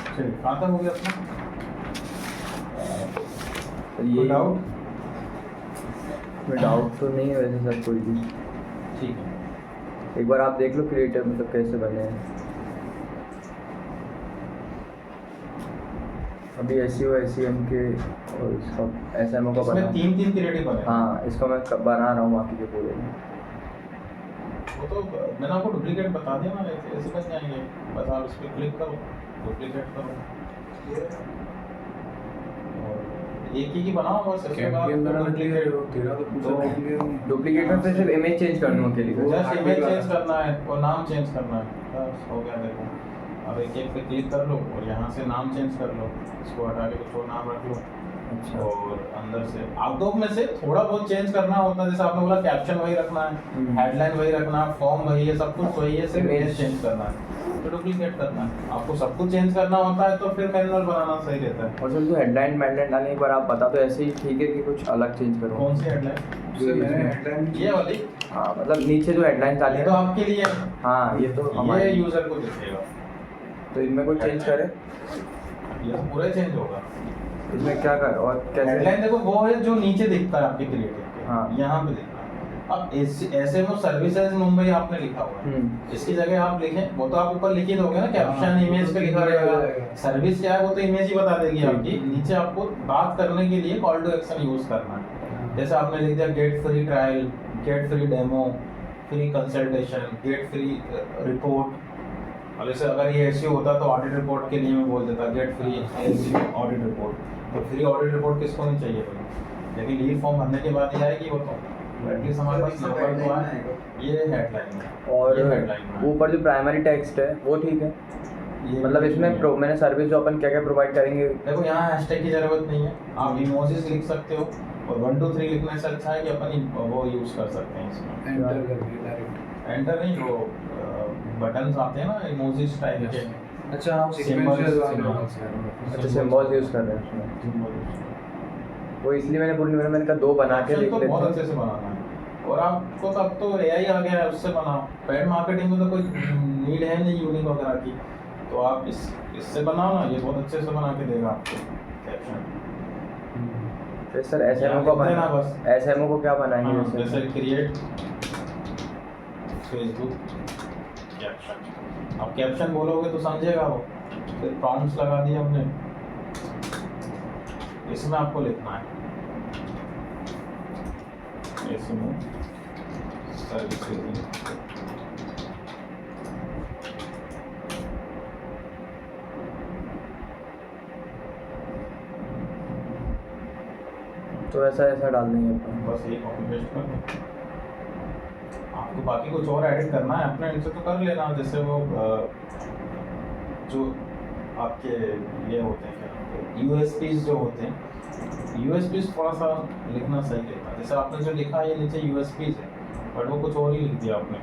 चलिए कहाँ तक हो गया अपना ये डाउट? डाउट तो नहीं है वैसे सर कोई भी। ठीक है, एक बार आप देख लो क्रिएटर मतलब कैसे बने हैं। अभी SEM के और इसका SMO का बना। इसमें 3 क्रिएटिव बने। हाँ, इसका मैं बना रहा हूँ बाकी के पूरे में। वो तो मैंने आपको डुप्लीकेट बता दिया ना, ऐसे बन जाएंगे। बस आप इस पर क्लिक करो, डुप्लीकेट करो, और एक ही बनाओ बस। इसके बाद डुप्लीकेट में फिर सिर्फ इमेज चेंज करना है अकेले। जस्ट इमेज चेंज करना है और नाम चेंज करना है, बस हो गया। देखो अब एक पे क्लिक कर लो और यहाँ से नाम चेंज कर लो, इसको हटा के कुछ और नाम रख लो। अच्छा। और अंदर से आउटडोक में से थोड़ा बहुत चेंज करना होता है, जैसे आपने बोला कैप्शन वही रखना है, हेडलाइन वही रखना है, फॉर्म वही है, सब कुछ वही है, सिर्फ इमेज चेंज करना है तो डुप्लीकेट करना है। आपको सब कुछ चेंज करना होता है तो फिर मैनुअल बनाना सही रहता है। और सर जो हेडलाइन डालने एक बार आप बता दो ऐसे ही ठीक है कि कुछ अलग चेंज करो? कौन सी हेडलाइन? ये वाली? हाँ, मतलब नीचे जो हेडलाइन डाली ये तो आपके लिए है। हाँ, ये तो हमारे ये यूजर को दिखेगा, तो इनमें कोई चेंज करे? ये तो पूरा चेंज होगा। इसमें क्या कर और कैसे? हेडलाइन देखो वो है जो नीचे दिखता है आपके क्रिएटिव के, हाँ। यहाँ पे दिखता है। अब ऐसे में सर्विसेज मुंबई आपने लिखा हुआ है, इसकी जगह आप लिखें, वो तो आप ऊपर लिख ही दोगे ना, कैप्शन इमेज पे लिखा रहेगा। सर्विस क्या है वो तो इमेज ही बता देगी आपकी। नीचे आपको बात करने के लिए कॉल टू एक्शन यूज करना है। जैसे आपने लिख दिया get free trial, get free demo, free consultation, get free report. और जैसे अगर ये एसईओ होता तो ऑडिट रिपोर्ट के लिए मैं बोल देता get free SEO audit report. तो फ्री ऑडिट रिपोर्ट किसको नहीं चाहिए भाई, लेकिन लीड फॉर्म भरने के बाद ये आएगी वो तो एटलीस्ट हमारे पास नंबर तो है। ये हेडलाइन है और हेडलाइन है। ऊपर जो प्राइमरी टेक्स्ट है वो ठीक है, मतलब इसमें मैंने सर्विस जो अपन क्या क्या प्रोवाइड करेंगे। देखो यहाँ हैशटैग की जरूरत नहीं है, आप इमोजीज लिख सकते हो और 1 2 3 लिखने से अच्छा है कि अपन वो यूज कर सकते हैं इसमें। एंटर नहीं, वो बटन्स आते हैं ना इमोजीज टाइप के। अच्छा, आप सिंबल्स अच्छा, सिंबल्स यूज कर रहे हैं उसमें। वो इसलिए मैंने बोली मैंने कहा 2 बना के लिख तो लेते बहुत हैं। अच्छे से बनाना है। और आपको तो अब तो एआई आ गया है, उससे बनाओ। पेड मार्केटिंग में तो कोई नीड है नहीं यूनिक वगैरह की, तो आप इससे बनाओ ना, ये बहुत अच्छे से बना के देगा आपको कैप्शन। फिर सर SMO को देना बस। SMO को क्या बनाएंगे? हाँ, जैसे क्रिएट फेसबुक कैप्शन। अब कैप्शन बोलोगे तो समझेगा वो, फिर प्रॉम्प्ट्स लगा दिए हमने, इसमें आपको लिखना है SMO सर्विसेज। तो ऐसा डाल देंगे अपन। बस ये कॉपी पेस्ट कर दो। आपको बाकी कुछ और एडिट करना है अपने इनसे तो कर लेना, जैसे वो जो आपके ये होते हैं क्या USPs जो होते हैं, USPs थोड़ा सा लिखना सही रहता है। जैसे आपने जो लिखा है ये नीचे USPs है, बट वो कुछ और ही लिख दिया आपने,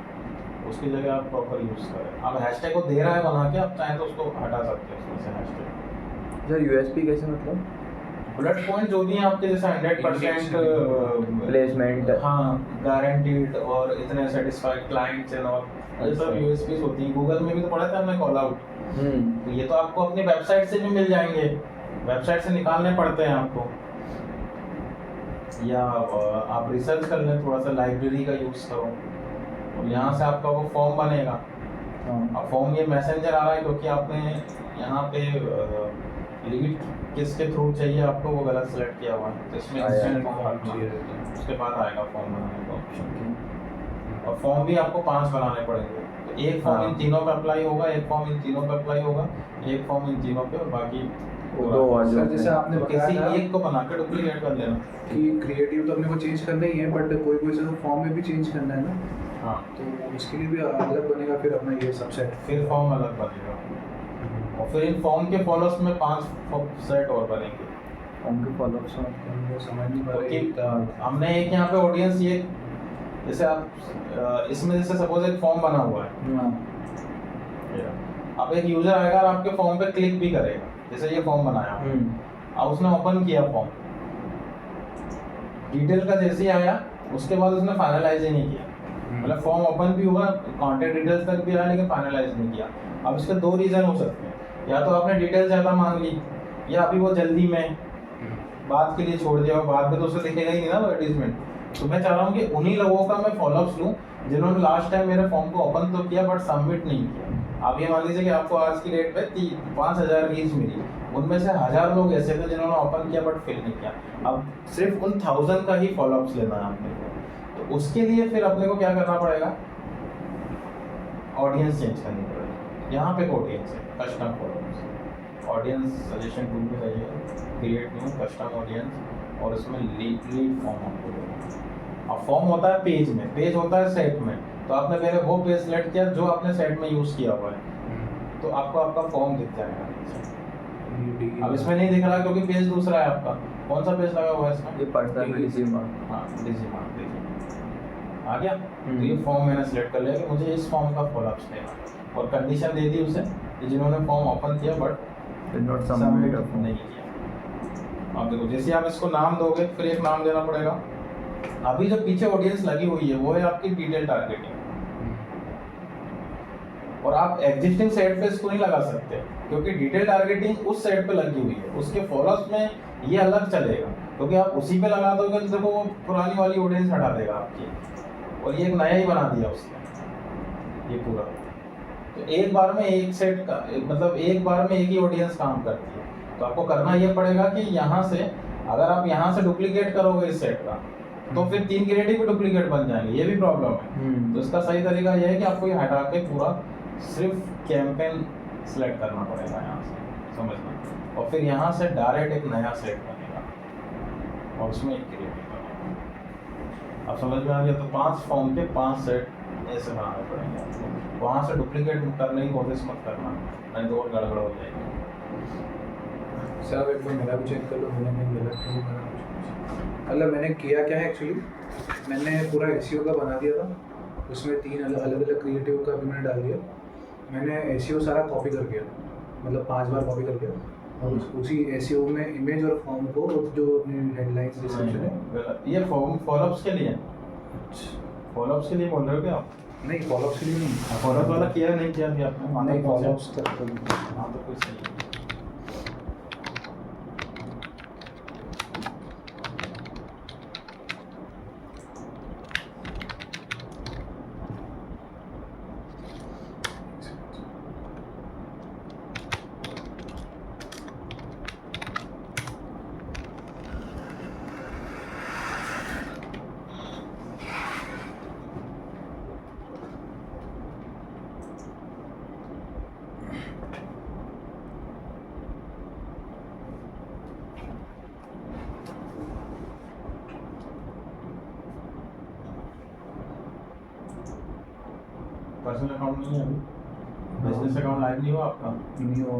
उसकी जगह आप प्रॉपर यूज करें। अब हैशटैग को दे रहा है बना के, आप चाहें तो उसको हटा सकते हैं उसमें से हैशटैग। सर USP कैसे मतलब? बुलेट पॉइंट जो भी है आपके, जैसे 100% प्लेसमेंट, हाँ गारंटीड और इतने सेटिस्फाइड क्लाइंट्स एंड ऑल, ये सब यूएसपीज होती हैं। गूगल में भी तो पढ़ा था हमने कॉल आउट। तो ये तो आपको अपनी वेबसाइट से भी मिल जाएंगे, वेबसाइट से निकालने पड़ते हैं आपको, या आप रिसर्च कर लें थोड़ा सा, लाइब्रेरी का यूज करो और यहाँ से आपका वो फॉर्म बनेगा। अब फॉर्म ये मैसेंजर आ रहा है क्योंकि आपने यहाँ पे लीड किसके थ्रू चाहिए आपको वो गलत सेलेक्ट किया हुआ है, तो इसमें इंस्टेंट फॉर्म रखना है, उसके बाद आएगा फॉर्म बनाने का ऑप्शन। और फॉर्म भी आपको 5 बनाने पड़ेंगे, तो एक फॉर्म इन तीनों पे अप्लाई होगा, एक फॉर्म इन तीनों पे अप्लाई होगा, एक फॉर्म इन तीनों पे, और बाकी 2 और जैसे आपने किसी बताया एक को बना के डुप्लीकेट कर लेना कि क्रिएटिव तो अपने को चेंज करना ही है, बट कोई से तो फॉर्म में भी चेंज करना है ना, हाँ, तो उसके लिए भी अलग बनेगा फिर अपना ये सबसेट। फिर फॉर्म अलग बनेगा, और फिर इन फॉर्म के फॉलोअर्स में 5 सेट और बनेंगे। फॉर्म के फॉलोअर्स हमको समझ नहीं पा क्योंकि रही। हमने एक यहाँ पे ऑडियंस ये, जैसे आप इसमें जैसे सपोज एक फॉर्म बना हुआ है, अब एक यूजर आएगा और आपके फॉर्म पे क्लिक भी करेगा, जैसे ये फॉर्म बनाया, अब उसने ओपन किया फॉर्म, डिटेल का जैसे ही आया उसके बाद उसने फाइनलाइज ही नहीं किया, मतलब फॉर्म ओपन भी हुआ, कॉन्टैक्ट डिटेल्स तक भी आया लेकिन फाइनलाइज नहीं किया। अब इसके 2 रीजन हो सकते हैं, या तो आपने डिटेल ज़्यादा मांग ली, या अभी वो जल्दी में बात के लिए छोड़ दिया, और बाद में तो उसे दिखेगा ही नहीं ना एडवर्टीजमेंट। तो मैं चाह रहा हूँ कि उन्हीं लोगों का मैं फॉलोअप्स लूँ जिन्होंने लास्ट टाइम मेरे फॉर्म को ओपन तो किया बट सबमिट नहीं किया। आप ये मान लीजिए कि आपको आज की डेट पे 5,000 रीच मिली, उनमें से 1,000 लोग ऐसे थे जिन्होंने ओपन किया बट फिल नहीं किया। अब सिर्फ उन 1,000 का ही फॉलोअप्स लेना है आपने को। तो उसके लिए फिर अपने को क्या करना पड़ेगा, ऑडियंस चेंज करनी पड़ेगी। यहाँ पे ऑडियंस है, custom follow-ups, audience suggestion tool पे जाइए, क्रिएट न्यू कस्टम ऑडियंस, और उसमें लीड फॉर्म आपको देना। अब फॉर्म होता है पेज में, पेज होता है सेट में, तो आपने पहले वो पेज सेलेक्ट किया जो आपने सेट में यूज़ किया हुआ है, तो आपको आपका फॉर्म दिख जाएगा। अब इसमें नहीं दिख रहा क्योंकि पेज दूसरा है आपका। कौन सा पेज लगा हुआ है इसमें? ये पर्सनल डिजीमार्ट। हाँ, डिजीमार्ट देखिए आ गया। तो ये फॉर्म मैंने सेलेक्ट कर लिया कि मुझे इस फॉर्म का फॉलोअप्स लेना, और कंडीशन दे दी उसे कि जिन्होंने फॉर्म ओपन किया बट नॉट सबमिट सबमिट नहीं किया। अब देखो जैसे आप इसको नाम दोगे, फिर एक नाम देना पड़ेगा। अभी जो पीछे ऑडियंस लगी हुई है वो है आपकी डिटेल टारगेटिंग, और आप एग्जिस्टिंग सेट पे इसको नहीं लगा सकते क्योंकि डिटेल टारगेटिंग उस सेट पे लगी हुई है, उसके फॉलोअप्स में ये अलग चलेगा, क्योंकि आप उसी पे लगा दोगे तो देखो वो पुरानी वाली ऑडियंस हटा देगा आपकी, और ये एक नया ही बना दिया उसने ये पूरा। तो एक बार में एक सेट का मतलब एक बार में एक ही ऑडियंस काम करती है। तो आपको करना ये पड़ेगा कि यहाँ से अगर आप यहाँ से डुप्लीकेट करोगे इस सेट का, तो फिर 3 क्रिएटिव भी डुप्लीकेट बन जाएंगे, ये भी प्रॉब्लम है। तो इसका सही तरीका यह है कि आपको ये हटा के पूरा सिर्फ कैंपेन सेलेक्ट करना पड़ेगा यहाँ से, समझना, और फिर यहाँ से डायरेक्ट एक नया सेट बनेगा और उसमें एक क्रिएटिव बनेगा। अब समझ में आ गया? तो 5 फॉर्म के 5 सेट ऐसे बनाने पड़ेंगे आपको। वहाँ से डुप्लीकेट करने की कोशिश मत करना, नहीं तो और गड़बड़ हो जाएगी। सर एक बार मेरा भी चेक कर लो, मैंने गलत नहीं बना कुछ। मतलब मैंने किया क्या है एक्चुअली, मैंने पूरा एसईओ का बना दिया था, उसमें 3 अलग अलग क्रिएटिव का भी मैंने डाल दिया। मैंने एसईओ सारा कॉपी कर दिया, मतलब 5 बार कॉपी कर दिया, और उसी एसईओ में इमेज और फॉर्म को जो अपनी हेडलाइंस डिस्क्रिप्शन है, ये फॉर्म फॉलोअप्स के लिए, फॉलोअप्स के लिए बोल रहे हो क्या आप? नहीं फॉलोअप्स के लिए नहीं, फॉलोअप वाला किया नहीं किया अभी आपने? नहीं फॉलोअप्स तक। हाँ तो कुछ सही है। पर्सनल अकाउंट नहीं है अभी, बिजनेस अकाउंट लाइव नहीं हुआ आपका? नहीं हो।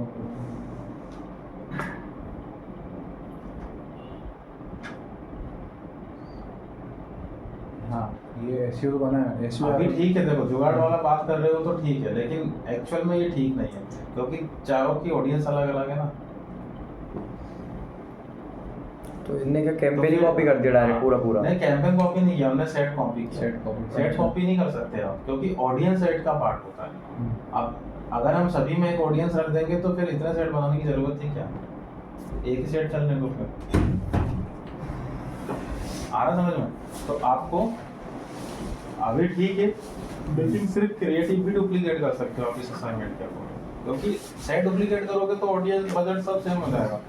हाँ ये एसईओ बना है, एसईओ अभी ठीक है। देखो जुगाड़ वाला बात कर रहे हो तो ठीक है, लेकिन एक्चुअल में ये ठीक नहीं है क्योंकि चारों की ऑडियंस अलग अलग है ना। तो इनने क्या कैंपेन ही कॉपी कर दिया डायरेक्ट पूरा? नहीं कैंपेन कॉपी नहीं किया हमने, सेट कॉपी किया। सेट कॉपी नहीं कर सकते आप क्योंकि ऑडियंस सेट का पार्ट होता है। अब अगर हम सभी में एक ऑडियंस रख देंगे तो फिर इतने सेट बनाने की जरूरत थी क्या? एक ही सेट चलने दो फिर। आ रहा समझ में? तो आपको अभी ठीक है, लेकिन सिर्फ क्रिएटिव भी डुप्लीकेट कर सकते हो आप इस असाइनमेंट के अकॉर्डिंग, क्योंकि सेट डुप्लीकेट करोगे तो ऑडियंस बजट सब सेम हो जाएगा।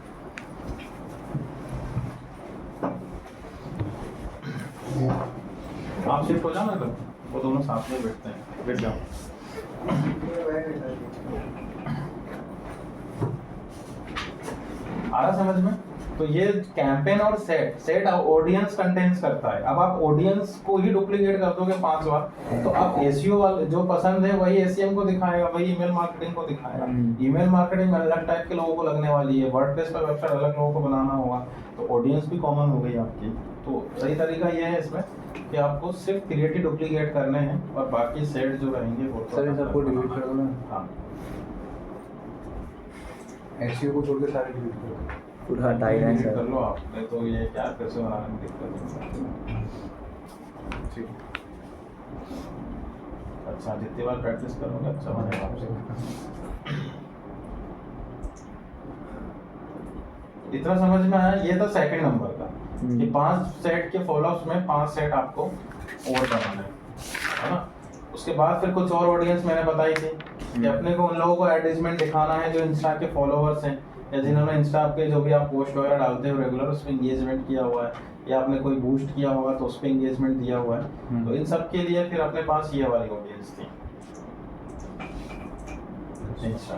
आप शिफ्ट हो जाओ ना, तो वो दोनों साथ में बैठते हैं, बैठ जाओ। आ रहा समझ में? तो ये कैंपेन और सेट ऑडियंस कंटेंट्स करता है। अब आप ऑडियंस को ही डुप्लीकेट कर दोगे 5 बार तो आप एसईओ वाले जो पसंद है वही एसईएम को दिखाएगा, वही ईमेल मार्केटिंग को दिखाएगा। ईमेल मार्केटिंग अलग टाइप के लोगों को लगने वाली है, वर्डप्रेस पर वेबसाइट अलग लोगों को बनाना होगा, तो ऑडियंस भी कॉमन हो गई आपकी। तो सही तरीका ये है इसमें कि आपको सिर्फ क्रिएटिव डुप्लीकेट करने हैं और बाकी सेट जो रहेंगे वो सर सबको डिलीट कर दो ना। हाँ एसईओ को छोड़ के सारे डिलीट कर दो। पूरा टाइम है कर सर। लो आप, नहीं तो ये क्या कैसे बनाने में दिक्कत है। ठीक। अच्छा जितनी बार प्रैक्टिस करोगे अच्छा बनेगा आपसे। इतना समझ में आया? ये था सेकंड नंबर का कि 5 सेट के फॉलोअप्स में 5 सेट आपको और बनाना है ना। उसके बाद फिर कुछ और ऑडियंस मैंने बताई थी कि अपने को उन लोगों को एडवर्टाइजमेंट दिखाना है जो इंस्टा के फॉलोअर्स हैं या जिन्होंने इंस्टा पे जो भी आप पोस्ट वगैरह डालते हो रेगुलर उस पर इंगेजमेंट किया हुआ है या आपने कोई बूस्ट किया होगा तो उस पर इंगेजमेंट दिया हुआ है। तो इन सब के लिए फिर अपने पास ये वाली ऑडियंस थी इंस्टा।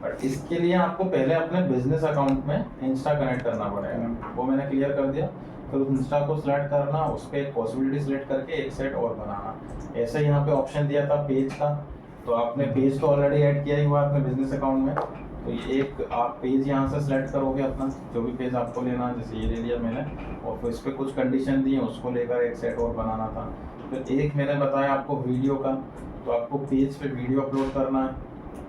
बट इसके लिए आपको पहले अपने बिजनेस अकाउंट में इंस्टा कनेक्ट करना पड़ेगा, वो मैंने क्लियर कर दिया। फिर तो इंस्टा को सिलेक्ट करना, उस पर एक पॉसिबिलिटी सिलेक्ट करके एक सेट और बनाना। ऐसे यहाँ पे ऑप्शन दिया था पेज का, तो आपने पेज तो ऑलरेडी ऐड किया ही हुआ अपने बिजनेस अकाउंट में, तो ये एक आप पेज यहाँ से सिलेक्ट करोगे अपना जो भी पेज आपको लेना है, जैसे ये ले लिया मैंने, और फिर इस पर कुछ कंडीशन दी है उसको लेकर एक सेट और बनाना था। फिर एक मैंने बताया आपको वीडियो का, तो आपको पेज पे वीडियो अपलोड करना है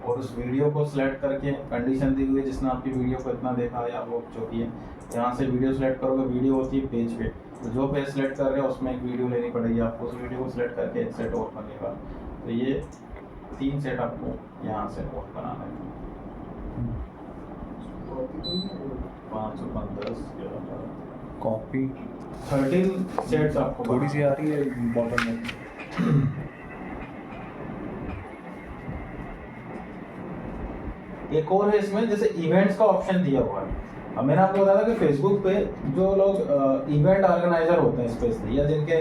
और उस वीडियो को सिलेक्ट करके कंडीशन दी हुई है जिसने आपकी वीडियो को इतना देखा या वो जो भी है, यहाँ से वीडियो सिलेक्ट करोगे, वीडियो होती है पेज पे, तो जो पेज सिलेक्ट कर रहे हैं उसमें एक वीडियो लेनी पड़ेगी आपको, उस वीडियो को सिलेक्ट करके एक सेट और बनेगा। तो ये 3 सेट आपको यहाँ से और बनाना है। 5 और 10 कॉपी 13 सेट्स आपको थोड़ी सी आ रही है बॉटम में। एक और है इसमें, जैसे इवेंट्स का ऑप्शन दिया हुआ है। अब मैंने आपको बताया था कि फेसबुक पे जो लोग इवेंट ऑर्गेनाइजर होते हैं स्पेशली, या जिनके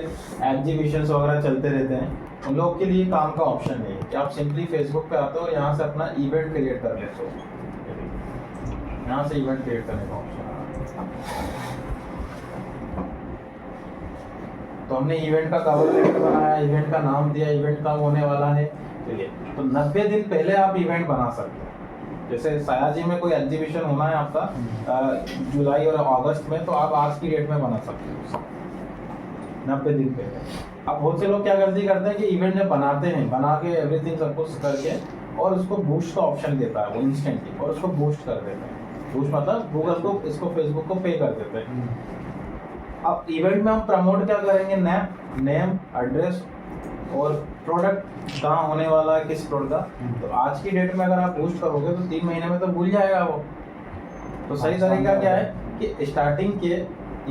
एग्जीबिशंस वगैरह चलते रहते हैं, उन लोगों के लिए काम का ऑप्शन है कि आप सिंपली फेसबुक पे आते हो और यहाँ से अपना इवेंट क्रिएट कर लेते हो। यहाँ से इवेंट क्रिएट करने का ऑप्शन, तो हमने इवेंट का कवर लेटर बनाया, इवेंट का नाम दिया, इवेंट कब होने वाला है, तो 90 दिन पहले आप इवेंट बना सकते हैं। जैसे सयाजी में कोई एग्जीबिशन होना है आपका जुलाई और अगस्त में, तो आप आज की डेट में बना सकते हो 90 दिन पहले। अब बहुत से लोग क्या करते हैं कि इवेंट जब बनाते हैं, बना के एवरीथिंग सब कुछ करके, और उसको बूस्ट का ऑप्शन देता है वो इंस्टेंटली, और उसको बूस्ट कर देते हैं। बूस्ट मतलब गूगल को, इसको फेसबुक को पे कर देते हैं। अब इवेंट में हम प्रमोट क्या करेंगे, नेम, एड्रेस और प्रोडक्ट कहाँ होने वाला है, किस प्रोडक्ट का। तो आज की डेट में अगर आप पोस्ट करोगे तो 3 महीने में तो भूल जाएगा वो। तो सही तरीका क्या है कि स्टार्टिंग के,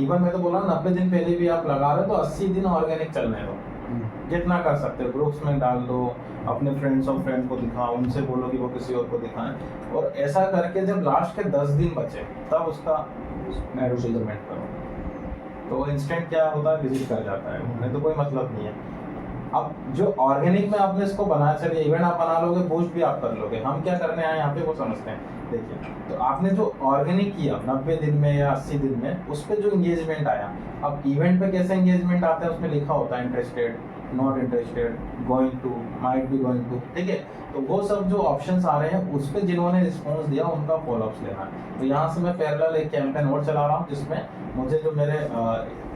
इवन मैं तो बोला 90 दिन पहले भी आप लगा रहे हो तो 80 दिन ऑर्गेनिक चलने दो, जितना कर सकते हो। ग्रुप्स में डाल दो, अपने फ्रेंड्स और फ्रेंड को दिखाओ, उनसे बोलो कि वो किसी और को दिखाएं, और ऐसा करके जब लास्ट के 10 दिन बचे तब उसका एडवर्टाइजमेंट करो, तो इंस्टेंट क्या होता है, विजिट कर जाता है, नहीं तो कोई मतलब नहीं है। अब जो ऑर्गेनिक में आपने इसको बनाया, चलिए इवेंट आप बना लोगे, बूस्ट भी आप कर लोगे, हम क्या करने आए यहाँ पे वो समझते हैं। देखिए, तो आपने जो ऑर्गेनिक किया 90 दिन में या 80 दिन में, उस पर जो इंगेजमेंट आया, अब इवेंट पे कैसे इंगेजमेंट आता है उसमें लिखा होता है interested, not interested, going to, might be going to, ठीक है। तो वो सब जो ऑप्शंस आ रहे हैं उस पर जिन्होंने रिस्पॉन्स दिया उनका फॉलोअप्स लेना है। तो यहाँ से मैं पैरेलल एक कैंपेन और चला रहा हूँ जिसमें मुझे जो मेरे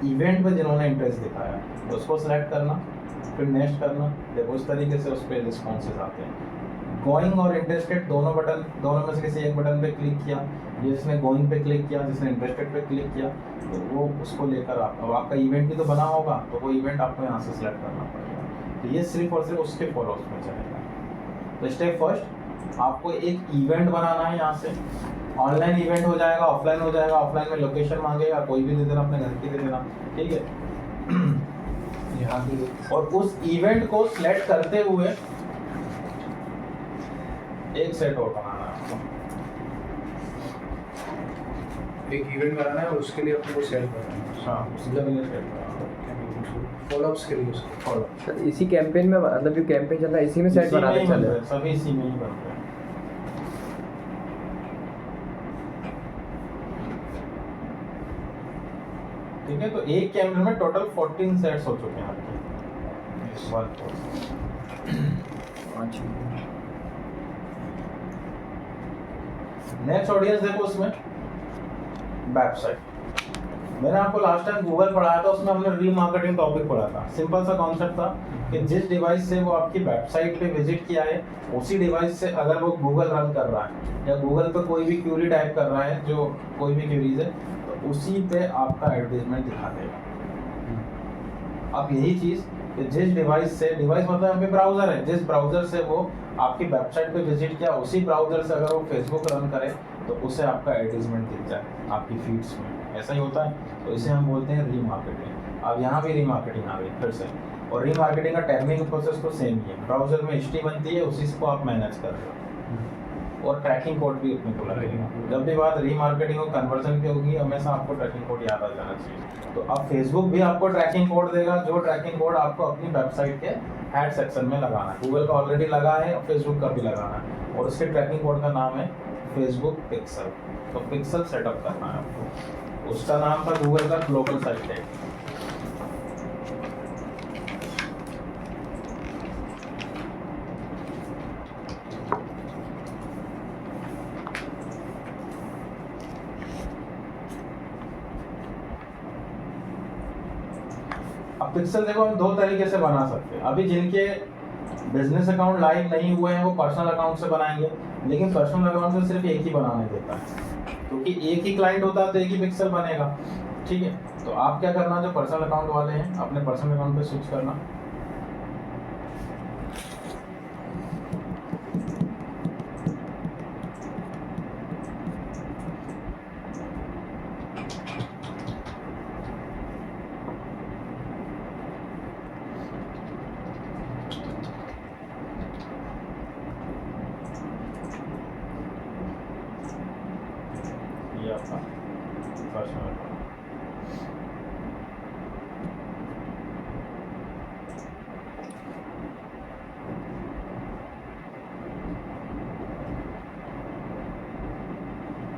इवेंट पे जिन्होंने इंटरेस्ट दिखाया उसको सिलेक्ट करना, फिर नेक्स्ट करना, देखो इस तरीके से उस पर रिस्पॉन्सेज आते हैं। गोइंग और इंटरेस्टेड दोनों में से किसी एक बटन पे क्लिक किया, जिसने गोइंग पे क्लिक किया, जिसने इंटरेस्टेड पे क्लिक किया, तो वो उसको लेकर अब आपका इवेंट भी तो बना होगा, तो वो इवेंट आपको यहाँ से सिलेक्ट करना पड़ेगा। तो ये सिर्फ और सिर्फ उसके फॉलोअर्स में चलेगा। तो स्टेप फर्स्ट, आपको एक इवेंट बनाना है। यहाँ से ऑनलाइन इवेंट हो जाएगा, ऑफलाइन हो जाएगा। ऑफलाइन में लोकेशन मांगेगा, कोई भी दे देना, अपने घर की दे देना, ठीक है। यहाँ भी, और उस इवेंट को सिलेक्ट करते हुए एक सेट और बनाना है आपको। एक इवेंट बनाना है और उसके लिए अपने को सेट करना है। हाँ, उसके लिए सेट करना है, फॉलोअप्स के लिए उसको फॉलो। सर इसी कैंपेन में, मतलब जो कैंपेन चल रहा है इसी में सेट बनाने चल रहे हैं, सभी इसी में ही बनते हैं। ठीक है, तो एक कैमरे में टोटल 14 सेट्स हो चुके हैं आपके। नेक्स्ट ऑडियंस देखो, उसमें वेबसाइट। मैंने आपको लास्ट टाइम गूगल पढ़ाया था, उसमें हमने रीमार्केटिंग टॉपिक पढ़ा था। सिंपल सा कॉन्सेप्ट था कि जिस डिवाइस से वो आपकी वेबसाइट पे विजिट किया है, उसी डिवाइस से अगर वो गूगल रन कर रहा है या गूगल पे कोई भी क्यूरी टाइप कर रहा है, जो कोई भी क्यूरीज है, तो उसी पे आपका एडवर्टाइजमेंट दिखा देगा। अब यही चीज़ कि जिस डिवाइस से, डिवाइस मतलब यहाँ पे ब्राउजर है, जिस ब्राउजर से वो आपकी वेबसाइट पे विजिट किया, उसी ब्राउजर से अगर वो फेसबुक रन करे तो उसे आपका एडवर्टाइजमेंट दिख जाए आपकी फीड्स में, ऐसा ही होता है। तो इसे हम बोलते हैं रीमार्केटिंग। अब यहाँ भी रीमार्केटिंग आ गई फिर से, और रीमार्केटिंग का टर्मिंग प्रोसेस तो सेम ही है, ब्राउजर में HT बनती है, उसी को आप मैनेज कर रहे हो, और ट्रैकिंग कोड भी अपने को लगेगा। जब भी बात रीमार्केटिंग और कन्वर्जन की होगी, हमेशा आपको ट्रैकिंग कोड याद आ जाना चाहिए। तो अब फेसबुक भी आपको ट्रैकिंग कोड देगा, जो ट्रैकिंग कोड आपको अपनी वेबसाइट के ऐड सेक्शन में लगाना है। गूगल का ऑलरेडी लगा है और फेसबुक का भी लगाना है, और उसके ट्रैकिंग कोड का नाम है फेसबुक पिक्सल। तो पिक्सल सेटअप करना है आपको, उसका नाम था गूगल का ग्लोबल साइट है। अब पिक्सल देखो हम 2 तरीके से बना सकते हैं। अभी जिनके बिजनेस अकाउंट लाइव नहीं हुए हैं वो पर्सनल अकाउंट से बनाएंगे, लेकिन पर्सनल अकाउंट से सिर्फ एक ही बनाने देता है, क्योंकि एक ही क्लाइंट होता है तो एक ही पिक्सल बनेगा। ठीक है, तो आप क्या करना, जो पर्सनल अकाउंट वाले हैं अपने पर्सनल अकाउंट पे स्विच करना। ये आपका पर्सनल अकाउंट।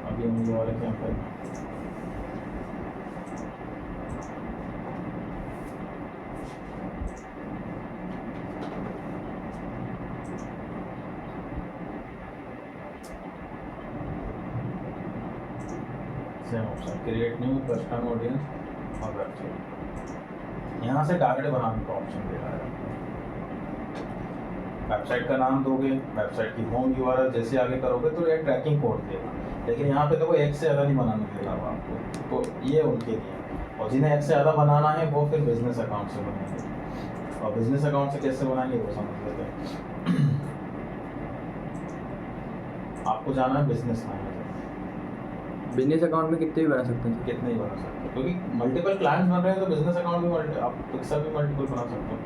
अभी हम ये वाले क्या करें, same option create new custom audience और वेबसाइट। यहाँ से टारगेट बनाने का ऑप्शन दे रहा है। वेबसाइट का नाम दोगे, वेबसाइट की होम URL जैसे आगे करोगे तो ये ट्रैकिंग कोड देगा, लेकिन यहाँ पे देखो एक से ज़्यादा नहीं बनाने देगा वो आपको, तो ये उनके लिए। और जिन्हें एक से ज़्यादा बनाना है वो फिर बिजनेस अकाउंट से बनाएंगे, और बिजनेस अकाउंट से कैसे बनाएंगे वो समझ लेते हैं। आपको जाना है बिजनेस मैनेजर। बिजनेस अकाउंट में कितने भी बना सकते हैं? कितने ही बना सकते हो, क्योंकि मल्टीपल क्लाइंट्स बन रहे हैं तो बिजनेस अकाउंट भी आप पिक्सल भी मल्टीपल बना सकते हो।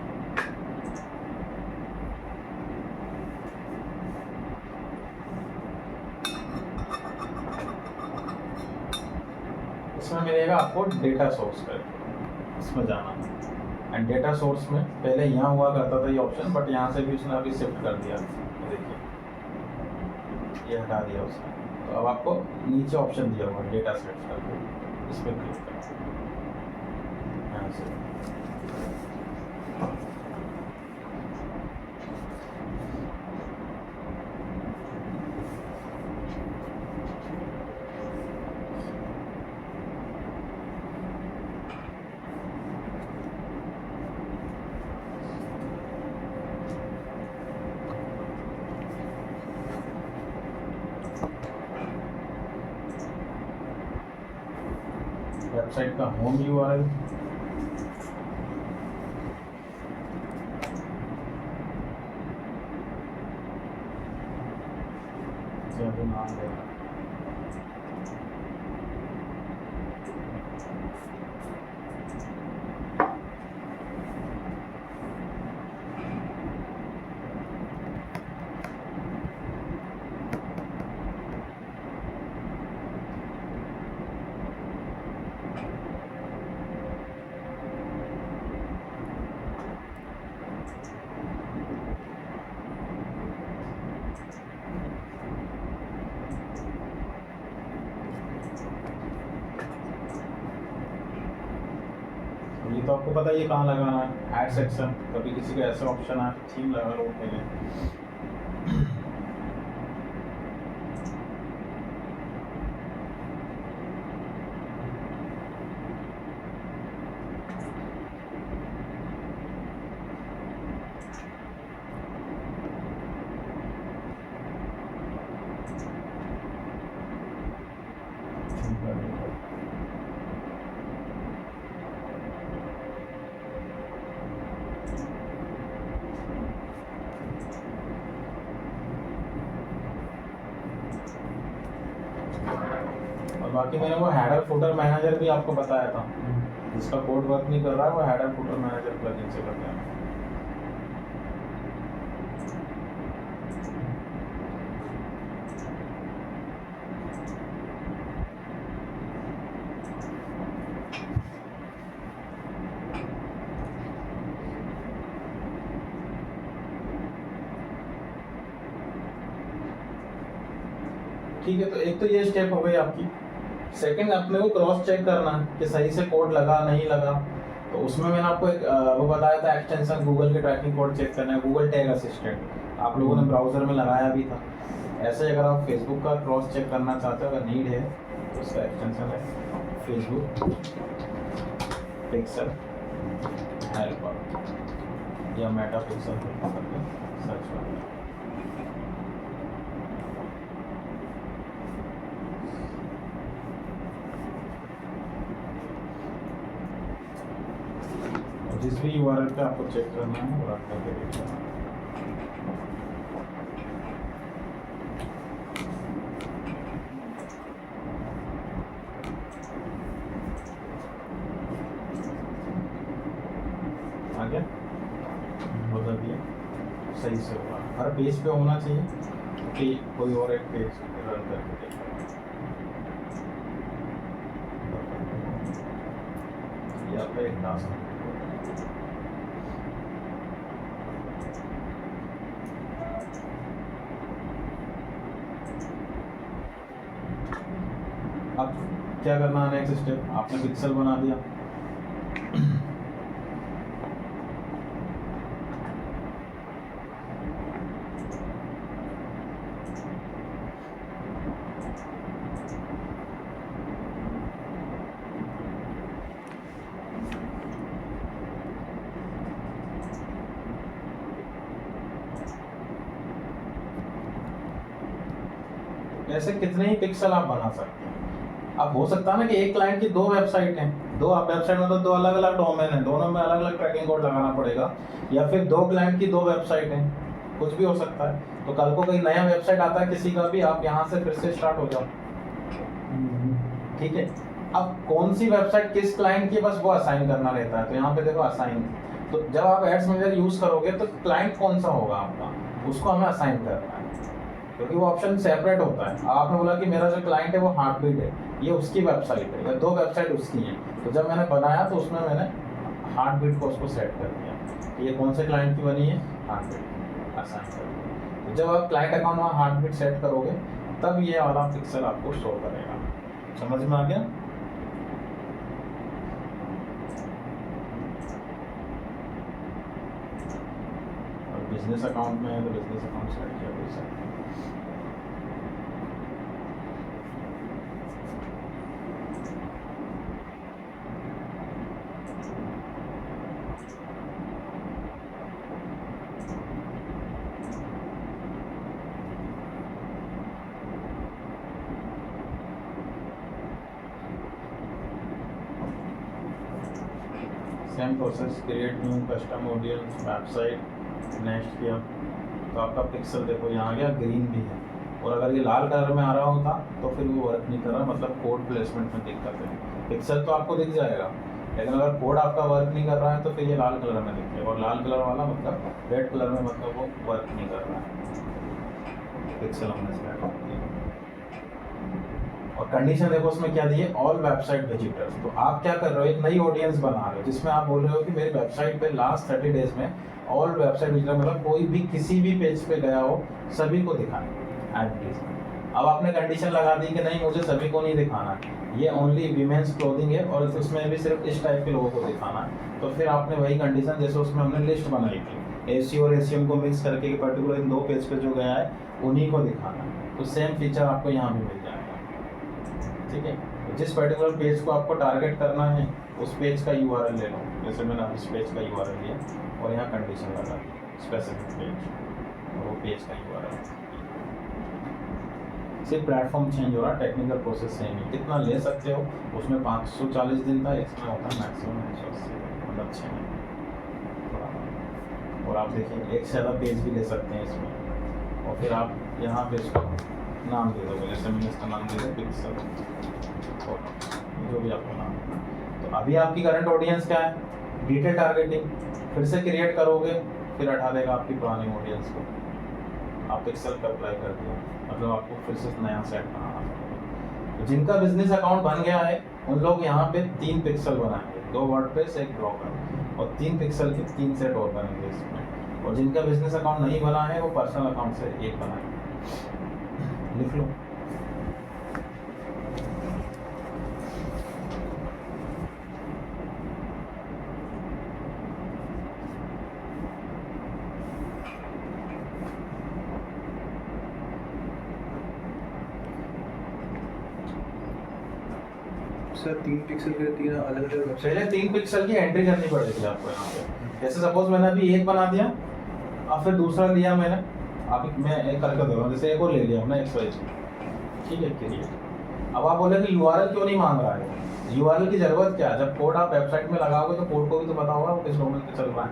इसमें मिलेगा आपको डेटा सोर्स का, इसमें जाना है। एंड डेटा सोर्स में पहले यहाँ हुआ करता था ये ऑप्शन, बट यहाँ से भी उसने अभी शिफ्ट कर दिया। देखिए ये हटा दिया उसने, तो अब आपको नीचे ऑप्शन दिया हुआ डेटा सेट करके, इस पर क्लिक करें यहाँ से। वेबसाइट का होम URL, नाम देगा। ये तो आपको पता है ये कहाँ लगाना है, ऐड सेक्शन। कभी किसी का ऐसा ऑप्शन है थीम लगा लो पहले। और बाकी मैंने वो हेडर फुटर मैनेजर भी आपको बताया था, जिसका कोड वर्क नहीं कर रहा है वो हेडर फुटर मैनेजर प्लगइन से कर देना। ठीक है, तो एक तो ये स्टेप हो गई आपकी। सेकंड, अपने को क्रॉस चेक करना है कि सही से कोड लगा नहीं लगा। तो उसमें मैंने आपको एक वो बताया था एक्सटेंशन, गूगल के ट्रैकिंग कोड चेक करना है, गूगल टैग असिस्टेंट आप लोगों ने ब्राउजर में लगाया भी था। ऐसे अगर आप फेसबुक का क्रॉस चेक करना चाहते हो, अगर नीड है तो उसका एक्सटेंशन है फेसबुक पिक्सल हेल्पर या मेटा पिक्सल सर्च करना। जिस भी यूआरएल पे आपको चेक करना है वो रख करके देखना। आ गया, बदल दिया, सही से होगा। हर पेज पे होना चाहिए कि कोई और एक पेज रन करके देखा। ये आपका एक टास्क है। अब क्या करना है, नेक्स्ट स्टेप, आपने पिक्सल बना दिया। ऐसे कितने ही पिक्सल आप बना सकते हैं। अब हो सकता है ना कि एक क्लाइंट की 2 वेबसाइट हैं, 2 वेबसाइट में तो 2 अलग अलग डोमेन हैं, दोनों में अलग अलग ट्रैकिंग कोड लगाना पड़ेगा। या फिर 2 क्लाइंट की 2 वेबसाइट हैं, कुछ भी हो सकता है। तो कल को कोई नया वेबसाइट आता है किसी का भी, आप यहाँ से फिर से स्टार्ट हो जाओ। ठीक है, अब कौन सी वेबसाइट किस क्लाइंट की, बस वो असाइन करना रहता है। तो यहाँ पे देखो असाइन। तो जब आप एड्स मैनेजर यूज करोगे तो क्लाइंट कौन सा होगा आपका, उसको हमें असाइन करना है, क्योंकि वो ऑप्शन सेपरेट होता है। आपने बोला कि मेरा जो क्लाइंट है वो हार्टबीट है, ये उसकी वेबसाइट है, या 2 वेबसाइट उसकी हैं। तो जब मैंने बनाया तो उसमें मैंने हार्टबीट को उसको सेट कर दिया कि ये कौन से क्लाइंट की बनी है, हार्टबीट असाइन कर दिया। तो जब आप क्लाइंट अकाउंट में हार्टबीट सेट करोगे तब ये वाला पिक्सल आपको शो करेगा। समझ में आ गया? और बिजनेस अकाउंट में है तो बिजनेस अकाउंट सेट किया कोई सा। Same process, create new custom audience website, next किया तो आपका पिक्सल देखो यहाँ गया, ग्रीन भी है। और अगर ये लाल कलर में आ रहा होता तो फिर वो वर्क नहीं कर रहा, मतलब कोड प्लेसमेंट में दिक्कत है। पिक्सल तो आपको दिख जाएगा, लेकिन अगर कोड आपका वर्क नहीं कर रहा है तो फिर ये लाल कलर में दिखेगा। और लाल कलर वाला मतलब रेड कलर में, मतलब वो वर्क नहीं कर रहा है। पिक्सल हमने सेलेक्ट कर दिया और कंडीशन देखो उसमें क्या दी है, ऑल वेबसाइट विजिटर्स। तो आप क्या कर रहे हो, एक नई ऑडियंस बना रहे हो जिसमें आप बोल रहे हो कि मेरी वेबसाइट पे लास्ट 30 डेज में ऑल वेबसाइट विजिटर, मतलब कोई भी किसी भी पेज पे गया हो सभी को दिखाना एडवर्टीजमेंट। अब आपने कंडीशन लगा दी कि नहीं मुझे सभी को नहीं दिखाना, ये ओनली वीमेंस क्लोथिंग है और उसमें भी सिर्फ इस टाइप के लोगों को दिखाना है। तो फिर आपने वही कंडीशन जैसे उसमें हमने लिस्ट बनाई थी, एसी और एसीएम को मिक्स करके पर्टिकुलर इन 2 पेज पे जो गया है उन्हीं को दिखाना है। तो सेम फीचर आपको यहाँ भी मिल जाएगा। ठीक है, तो जिस पर्टिकुलर पेज को आपको टारगेट करना है उस पेज का यूआरएल ले लो। जैसे मैंने इस पेज का यूआरएल लिया और यहाँ कंडीशन लगा दी स्पेसिफिक पेज और वो पेज का यूआरएल। सिर्फ प्लेटफॉर्म चेंज हो रहा, टेक्निकल प्रोसेस सेम है। कितना ले सकते हो उसमें 540 दिन था, इसमें होता है मैक्सिमम 180, मतलब 6 महीने। और आप देखिए एक से ज़्यादा पेज भी ले सकते हैं इसमें। और फिर आप यहाँ पे इसको नाम दे दोगे, जैसे मैंने इसका नाम दे दिया पिक्सल। जो भी आपको नाम है। तो अभी आपकी करंट ऑडियंस क्या है, डिटेल टारगेटिंग, फिर से क्रिएट करोगे, फिर हटा देगा आपकी पुरानी ऑडियंस को। आप पिक्सल पे अप्लाई कर दिया, मतलब आपको फिर से नया सेट बनाना पड़ेगा। तो जिनका बिजनेस अकाउंट बन गया है उन लोग यहाँ पे 3 पिक्सल बनाएंगे, 2 वर्डप्रेस, 1 ब्लॉगर, और 3 पिक्सल के 3 सेट और बनेंगे इसमें। और जिनका बिजनेस अकाउंट नहीं बना है वो पर्सनल अकाउंट से 1 बनाएंगे। लिख लो। सर 3 पिक्सल के 3 अलग अलग वेबसाइट। पहले 3 पिक्सल की एंट्री करनी पड़ेगी आपको यहाँ पे। जैसे सपोज मैंने अभी 1 बना दिया, अब फिर दूसरा लिया मैंने, आप मैं एक करके दे रहा हूँ, जैसे एक और ले लिया हमने XYZ, ठीक है, क्रिएट। अब आप बोले कि URL क्यों नहीं मांग रहा है, URL की जरूरत क्या है? जब कोड आप वेबसाइट में लगाओगे तो कोड को भी तो पता होगा वो किस डोमेन पे चल रहा है,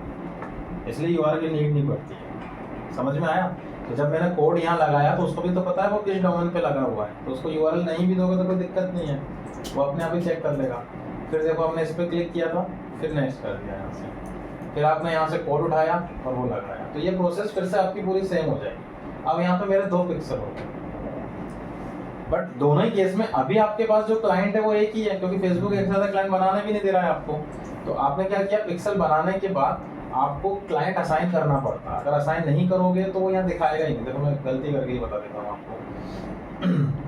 इसलिए URL की नीड नहीं पड़ती है। समझ में आया? तो जब मैंने कोड यहाँ लगाया तो उसको भी तो पता है वो किस डोमेन पे लगा हुआ है, तो उसको URL नहीं भी दोगे तो कोई दिक्कत नहीं है, वो अपने आप ही चेक कर लेगा। फिर देखो हमने इस पर क्लिक किया था, फिर नेक्स्ट कर दिया यहाँ से, फिर आपने यहाँ से कोड उठाया और वो लगाया, तो ये प्रोसेस फिर से आपकी पूरी सेम हो जाएगी। अब यहाँ पे मेरे 2 पिक्सल हो गए, बट दोनों ही केस में अभी आपके पास जो क्लाइंट है वो एक ही है, क्योंकि फेसबुक एक साथ क्लाइंट बनाने भी नहीं दे रहा है आपको। तो आपने क्या किया, पिक्सल बनाने के बाद आपको क्लाइंट असाइन करना पड़ता है। अगर असाइन नहीं करोगे तो वो यहाँ दिखाएगा ही नहीं। देखो मैं गलती करके ही बता देता हूँ आपको।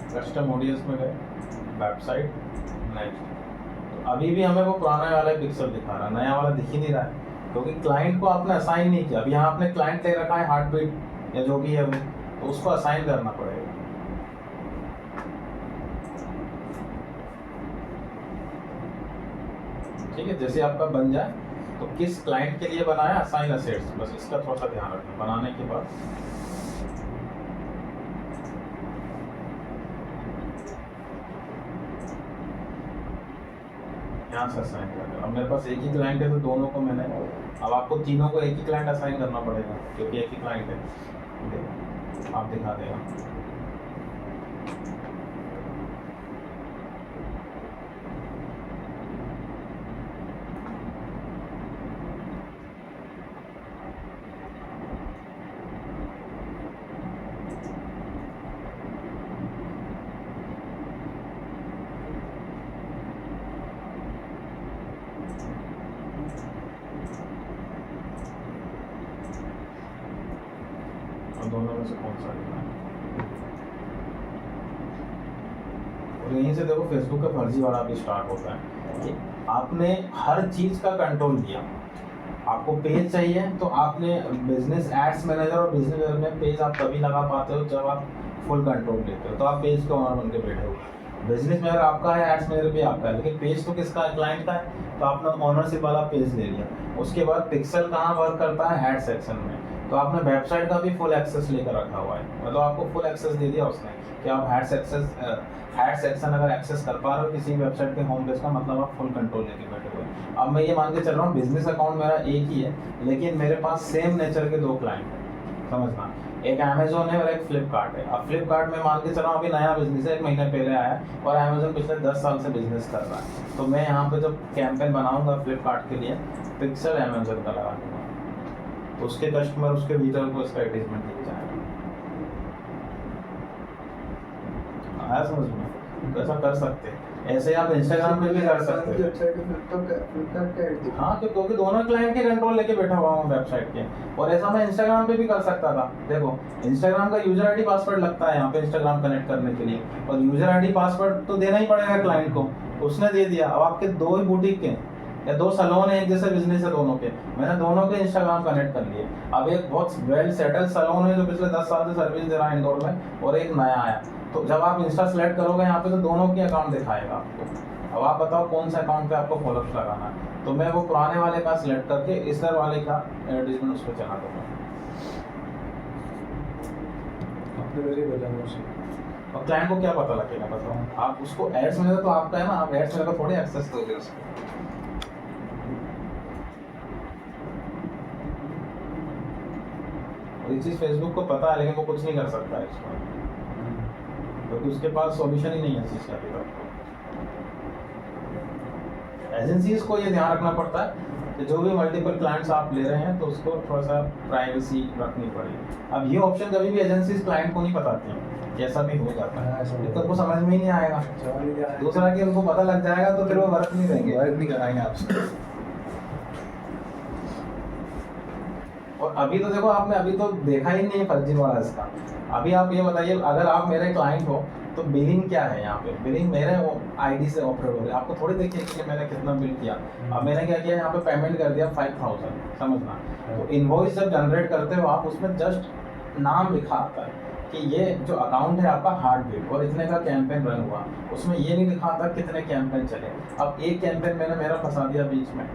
कस्टम ऑडियंस में गए, वेबसाइट, नेक्स्ट। तो अभी भी हमें वो पुराना वाला पिक्सल दिखा रहा है, नया वाला दिख ही नहीं रहा है, क्योंकि क्लाइंट को आपने असाइन नहीं किया। अब यहाँ आपने क्लाइंट ले रखा है हार्ट बीट या जो भी है वो, तो उसको असाइन करना पड़ेगा। ठीक है, जैसे आपका बन जाए तो किस क्लाइंट के लिए बनाया, असाइन असेट्स, बस इसका थोड़ा सा ध्यान रखना। बनाने के बाद यहाँ से असाइन कर दो। अब मेरे पास एक ही क्लाइंट है तो दोनों को मैंने, अब आपको तीनों को एक ही क्लाइंट असाइन करना पड़ेगा क्योंकि एक ही क्लाइंट है। आप दिखा देगा। दोनों में से कौन सा लेना है? और यहीं से देखो फेसबुक का फर्जीवाड़ा भी स्टार्ट होता है कि आपने हर चीज का कंट्रोल दिया। आपको पेज चाहिए तो आपने बिजनेस एड्स मैनेजर और बिजनेस मैनेजर में पेज आप तभी लगा पाते हो जब आप फुल कंट्रोल लेते हो, तो आप पेज के ओनर बन के बैठे हो। बिजनेस मैनेजर आपका है, एड्स मैनेजर भी आपका है, लेकिन पेज तो किसका है, क्लाइंट का है, तो आपने ओनरशिप वाला पेज ले लिया। उसके बाद पिक्सल कहाँ वर्क करता है, ऐड सेक्शन में, तो आपने वेबसाइट का भी फुल एक्सेस लेकर रखा हुआ है, मतलब आपको फुल एक्सेस दे दिया उसने कि आप ऐड सेक्शन अगर एक्सेस कर पा रहे हो किसी वेबसाइट के होम पेज का, मतलब आप फुल कंट्रोल लेके बैठे हुए हैं। अब मैं ये मान के चल रहा हूँ बिजनेस अकाउंट मेरा एक ही है, लेकिन मेरे पास सेम नेचर के 2 क्लाइंट हैं, समझना, एक अमेजोन है और एक फ्लिपकार्ट है। अब फ्लिपकार्ट में मान के चल रहा हूँ अभी नया बिजनेस है, 1 महीने पहले आया, और अमेजोन पिछले 10 साल से बिजनेस कर रहा है। तो मैं यहाँ पे जब कैंपेन बनाऊंगा फ्लिपकार्ट के लिए, पिक्सल अमेजोन का लगा दूंगा, तो उसके कस्टमर उसके भीतर को इसका एडवर्टाइजमेंट दिख जाएगा। आया समझ में? तो ऐसा कर सकते हैं। ऐसे आप इंस्टाग्राम पे भी कर सकते हैं। हाँ, तो क्योंकि दोनों क्लाइंट के कंट्रोल लेके बैठा हुआ हूँ वेबसाइट के, और ऐसा मैं इंस्टाग्राम पे भी कर सकता था। देखो इंस्टाग्राम का यूजर आईडी पासवर्ड लगता है यहाँ पे इंस्टाग्राम कनेक्ट करने के लिए, और यूजर आईडी पासवर्ड तो देना ही पड़ेगा क्लाइंट को, उसने दे दिया। अब आपके 2 ही बुटीक के या 2 सैलून है, एक जैसे बिजनेस है दोनों के, मैंने दोनों के इंस्टाग्राम कनेक्ट कर लिए। अब एक बहुत वेल सेटल सैलून है जो पिछले 10 साल से सर्विस दे रहा है इंदौर में, और एक नया आया, तो जब आप इंस्टा सेलेक्ट करोगे यहाँ पे तो दोनों के अकाउंट दिखाएगा आपको। अब आप बताओ कौन सा अकाउंट पे आपको फॉलोअप्स लगाना है, तो मैं वो पुराने वाले का सिलेक्ट करके इस तरह वाले का एडवर्टीजमेंट उस पर चला दूँगा। आपने वैसे ही बताया उसे। और क्लाइंट को क्या पता लगेगा बताओ, आप उसको एड्स मिलेगा तो आपका है ना, आप एड्स मिलेगा थोड़ी एक्सेस दोगे उसको। ये चीज़ फेसबुक को पता है लेकिन वो कुछ नहीं कर सकता है इसमें, क्योंकि उसके पास सॉल्यूशन ही नहीं है इस चीज़ का अभी तक। एजेंसीज को ये ध्यान रखना पड़ता है कि जो भी मल्टीपल क्लाइंट्स आप ले रहे हैं तो उसको थोड़ा सा प्राइवेसी रखनी पड़ेगी। अब ये ऑप्शन कभी भी एजेंसीज क्लाइंट को नहीं बताती हैं, ऐसा भी हो जाता है, तो उनको समझ में ही नहीं आएगा। दूसरा कि उनको पता लग जाएगा तो फिर वो वर्क नहीं देंगे, वर्क नहीं कराएंगे आपसे। और अभी तो देखो आपने अभी तो देखा ही नहीं है फर्जीवाड़ा इसका। अभी आप ये बताइए, अगर आप मेरे क्लाइंट हो तो बिलिंग क्या है यहाँ पे, बिलिंग मेरे आईडी से ऑपरेट हो रही है, आपको थोड़ी देखिए कि मैंने कितना बिल किया। अब मैंने क्या किया, यहाँ पे पेमेंट कर दिया 5000, समझना। तो इनवॉइस जब जनरेट करते हो आप, उसमें जस्ट नाम लिखा आता है कि ये जो अकाउंट है आपका हार्ट बीट और इतने का कैंपेन रन हुआ, उसमें ये नहीं लिखा आता कितने कैंपेन चले। अब एक कैंपेन मैंने मेरा फंसा दिया बीच में,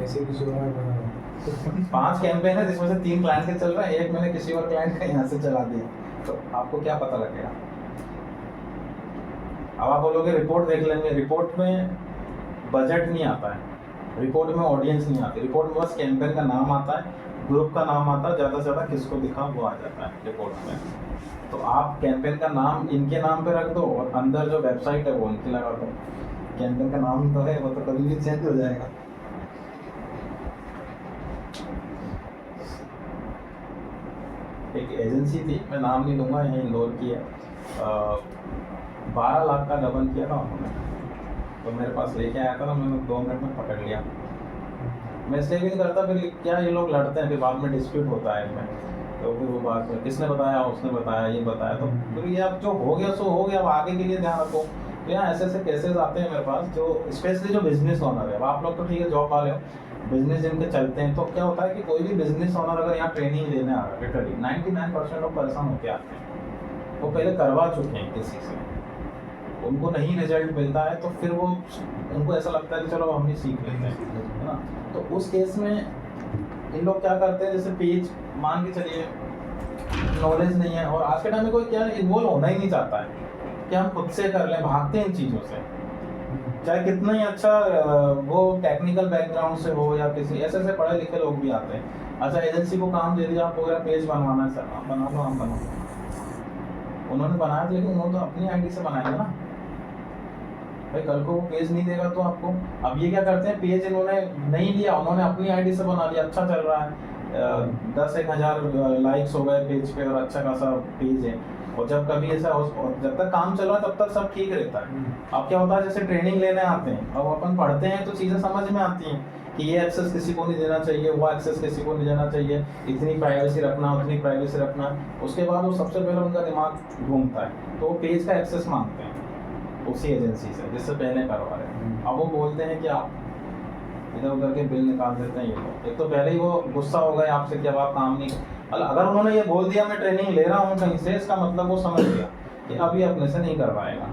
ऐसे किसी और 5 कैंपेन है जिसमें से 3 क्लाइंट के चल रहा है, एक मैंने किसी और क्लाइंट का यहाँ से चला दिया, तो आपको क्या पता लगेगा। अब आप बोलोगे रिपोर्ट देख लेंगे, रिपोर्ट में बजट नहीं आता है, रिपोर्ट में ऑडियंस नहीं आती, रिपोर्ट में बस कैंपेन का नाम आता है, ग्रुप का नाम आता है, ज़्यादा से ज़्यादा किसको दिखा वो आ जाता है रिपोर्ट में। तो आप कैंपेन का नाम इनके नाम पे रख दो और अंदर जो वेबसाइट है वो उनकी लगा दो। कैंपेन का नाम तो है, वो तो कभी भी चेंज हो जाएगा। एक एजेंसी थी, मैं नाम नहीं लूँगा, यहीं इंदौर की है, 12 लाख का गबन किया था उन्होंने, तो मेरे पास लेके आया था ना, मैंने 2 मिनट में पकड़ लिया। मैं इसलिए भी नहीं करता, फिर क्या ये लोग लड़ते हैं, फिर बाद में डिस्प्यूट होता है इनमें, तो फिर वो बात किसने बताया, उसने बताया, ये बताया, तो फिर ये अब जो हो गया सो हो गया, अब आगे के लिए ध्यान रखो। तो यहाँ ऐसे ऐसे केसेस आते हैं मेरे पास, जो स्पेशली जो बिजनेस ओनर है, अब आप लोग तो ठीक है जॉब वाले हो, बिजनेस जिनके चलते हैं, तो क्या होता है कि कोई भी बिजनेस ओनर अगर यहाँ ट्रेनिंग लेने आ रहा है, लिटरली 99% लोग परेशान होकर आते हैं, वो पहले करवा चुके हैं किसी से, उनको नहीं रिजल्ट मिलता है, तो फिर वो उनको ऐसा लगता है कि चलो हम ही सीख लेते हैं, है ना। तो उस केस में इन लोग क्या करते हैं, जैसे पेज मान के चलिए नॉलेज नहीं है, और आज के टाइम में कोई क्या इन्वॉल्व होना ही नहीं चाहता है कि हम खुद से कर लें, भागते हैं इन चीज़ों से, चाहे कितना ही अच्छा वो टेक्निकल बैकग्राउंड से हो या किसी ऐसे ऐसे पढ़े लिखे लोग भी आते हैं। अच्छा एजेंसी को काम दे दिया, पूरा पेज बनवाना है, सर आप बना लो, हम बना लो। उन्होंने बनाया लेकिन उन्होंने तो अपनी आईडी से बनाया ना भाई, कल को वो पेज नहीं देगा तो आपको। अब ये क्या करते हैं, पेज इन्होंने नहीं लिया, उन्होंने अपनी आईडी से बना लिया, अच्छा चल रहा है, 10-1,000 लाइक्स हो गए पेज पे और अच्छा खासा पेज है, और जब कभी ऐसा जब तक काम चल रहा है तब तक सब ठीक रहता है। अब क्या होता है, जैसे ट्रेनिंग लेने आते हैं, अब अपन पढ़ते हैं तो चीज़ें समझ में आती हैं कि ये एक्सेस किसी को नहीं देना चाहिए, वो एक्सेस किसी को नहीं देना चाहिए, इतनी प्राइवेसी रखना, उतनी प्राइवेसी रखना। उसके बाद वो सबसे पहले उनका दिमाग घूमता है, तो वो पेज का एक्सेस मांगते हैं उसी एजेंसी से जिससे पहले करवा रहे हैं। अब वो बोलते हैं कि आप इधर उधर के बिल निकाल देते हैं ये लोग। एक तो पहले ही वो गुस्सा हो गए आपसे कि अब आप काम नहीं, अगर उन्होंने ये बोल दिया मैं ट्रेनिंग ले रहा हूँ कहीं से, इसका मतलब वो समझ गया कि अब ये अपने से नहीं करवाएगा,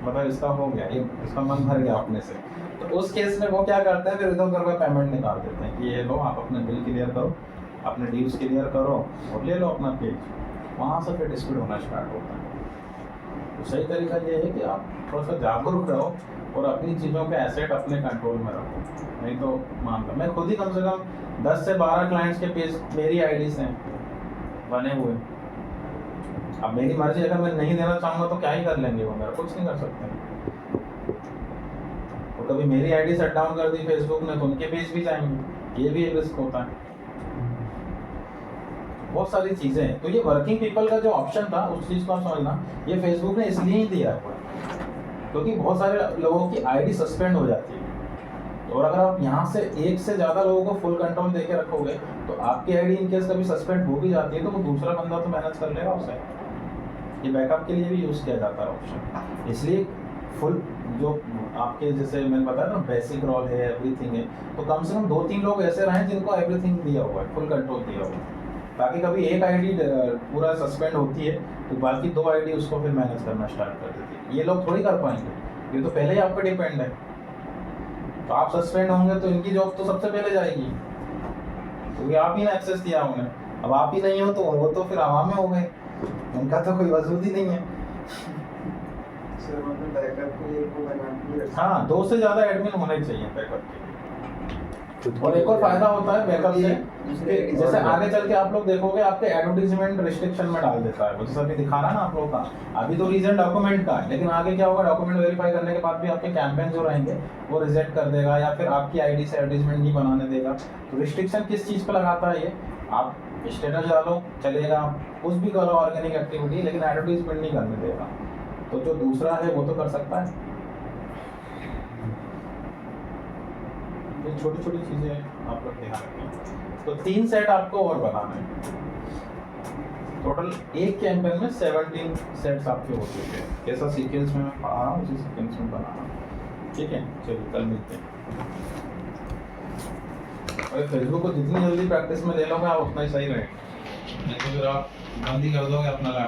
मतलब इसका हो गया, ये इसका मन भर गया अपने से। तो उस केस में वो क्या करते हैं, फिर इधर उधर का पेमेंट निकाल देते हैं कि ये लो आप अपने बिल क्लियर करो, अपने ड्यूज क्लियर करो और ले लो अपना पेज। वहाँ से फिर डिस्प्यूट होना स्टार्ट होता है। तो सही तरीका ये है कि आप थोड़ा सा जागरूक रहो और अपनी चीज़ों के एसेट अपने कंट्रोल में रखो, नहीं तो मान लो मैं खुद ही कम से कम 10 से 12 क्लाइंट्स के पेज मेरी आईडी से बने हुए। अब मेरी मर्जी, अगर मैं नहीं देना चाहूँगा तो क्या ही कर लेंगे वो, मेरा कुछ नहीं कर सकते। तो कभी मेरी आईडी शट डाउन कर दी फेसबुक ने तो उनके पेज भी जाएंगे, ये भी एक रिस्क होता है। बहुत सारी चीज़ें हैं। तो ये वर्किंग पीपल का जो ऑप्शन था उस चीज़ को आप समझना, ये फेसबुक ने इसलिए ही दिया है क्योंकि बहुत सारे लोगों की आईडी सस्पेंड हो जाती है, और अगर आप यहाँ से एक से ज़्यादा लोगों को फुल कंट्रोल देके रखोगे तो आपकी आईडी इन केस कभी सस्पेंड हो भी जाती है तो वो दूसरा बंदा तो मैनेज कर लेगा उसे। ये बैकअप के लिए भी यूज़ किया जाता है ऑप्शन। इसलिए फुल जो आपके जैसे मैंने बताया ना बेसिक रोल है, एवरीथिंग है, तो कम से कम 2-3 लोग ऐसे रहें जिनको एवरीथिंग दिया हुआ है, फुल कंट्रोल दिया हुआ है। ताकि कभी एक आईडी पूरा सस्पेंड होती है तो बाकी 2 आईडी उसको फिर मैनेज करना स्टार्ट कर देती है। ये लोग थोड़ी कर पाएंगे, ये तो पहले ही आप पे डिपेंड है। तो आप सस्पेंड होंगे तो इनकी जॉब तो सबसे पहले जाएगी, क्योंकि आप ही ने एक्सेस दिया उन्हें। अब आप ही नहीं हो तो वो तो फिर आवाम में हो गए, उनका तो कोई वजूद ही नहीं है। सर मतलब बैकअप के लिए वो बना के हाँ, 2 से ज़्यादा एडमिन होने चाहिए बैकअप के लिए। खुद की और एक और फायदा होता है बैकअप से, दूसरे कि जैसे आगे चल के आप लोग देखोगे आपके एडवर्टीजमेंट रिस्ट्रिक्शन में डाल देता है वो, जैसे अभी दिखा रहा ना आप लोग का। अभी तो रीजन डॉक्यूमेंट का है, लेकिन आगे क्या होगा, डॉक्यूमेंट वेरीफाई करने के बाद भी आपके कैंपेन जो रहेंगे वो रिजेक्ट कर देगा, या फिर आपकी आईडी से एडवर्टीजमेंट नहीं बनाने देगा। तो रिस्ट्रिक्शन किस चीज़ पर लगाता है ये, आप स्टेटस डालो चलेगा, कुछ भी करो ऑर्गेनिक एक्टिविटी, लेकिन एडवर्टीजमेंट नहीं करने देगा। तो जो दूसरा है वो तो कर सकता है। ये छोटी छोटी चीज़ें आप लोग ध्यान रखें। तो 3 सेट आपको और बनाना है। टोटल एक कैंपेन में 17 सेट्स आपके हो चुके हैं। कैसा सीक्वेंस में मैं पढ़ा रहा हूँ उसी सीक्वेंस में बनाना, ठीक है। चलिए कल मिलते हैं। और फेसबुक को जितनी जल्दी प्रैक्टिस में ले लोगे आप उतना ही सही रहेगा, नहीं तो फिर आप बंद ही कर दोगे अपना लैपटॉप।